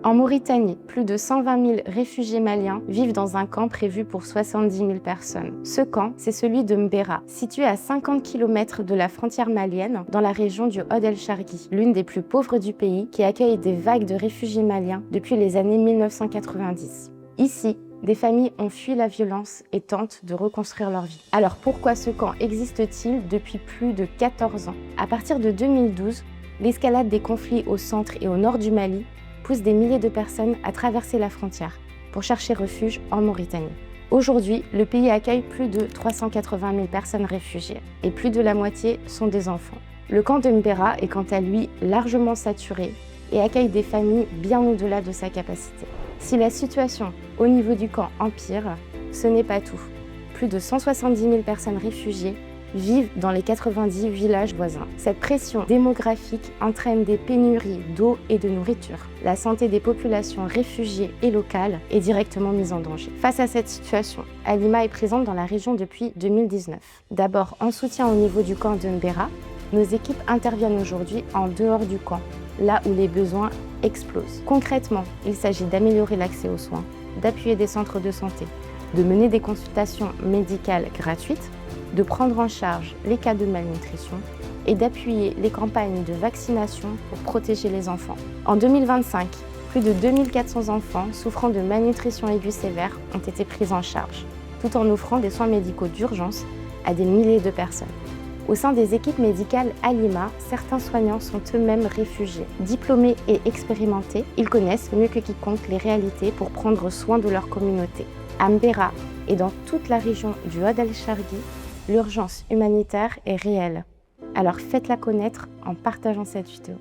En Mauritanie, plus de 120 000 réfugiés maliens vivent dans un camp prévu pour 70 000 personnes. Ce camp, c'est celui de Mbera, situé à 50 km de la frontière malienne, dans la région du Ould El Chargui, l'une des plus pauvres du pays, qui accueille des vagues de réfugiés maliens depuis les années 1990. Ici, des familles ont fui la violence et tentent de reconstruire leur vie. Alors pourquoi ce camp existe-t-il depuis plus de 14 ans? À partir de 2012, l'escalade des conflits au centre et au nord du Mali pousse des milliers de personnes à traverser la frontière pour chercher refuge en Mauritanie. Aujourd'hui, le pays accueille plus de 380 000 personnes réfugiées et plus de la moitié sont des enfants. Le camp de Mbera est quant à lui largement saturé et accueille des familles bien au-delà de sa capacité. Si la situation au niveau du camp empire, ce n'est pas tout. Plus de 170 000 personnes réfugiées vivent dans les 90 villages voisins. Cette pression démographique entraîne des pénuries d'eau et de nourriture. La santé des populations réfugiées et locales est directement mise en danger. Face à cette situation, Halima est présente dans la région depuis 2019. D'abord en soutien au niveau du camp de Mbera, nos équipes interviennent aujourd'hui en dehors du camp, là où les besoins explosent. Concrètement, il s'agit d'améliorer l'accès aux soins, d'appuyer des centres de santé, de mener des consultations médicales gratuites, de prendre en charge les cas de malnutrition et d'appuyer les campagnes de vaccination pour protéger les enfants. En 2025, plus de 2400 enfants souffrant de malnutrition aiguë sévère ont été pris en charge, tout en offrant des soins médicaux d'urgence à des milliers de personnes. Au sein des équipes médicales Halima, certains soignants sont eux-mêmes réfugiés. Diplômés et expérimentés, ils connaissent mieux que quiconque les réalités pour prendre soin de leur communauté. À Mbera et dans toute la région du Ould El Chargui, l'urgence humanitaire est réelle. Alors faites-la connaître en partageant cette vidéo.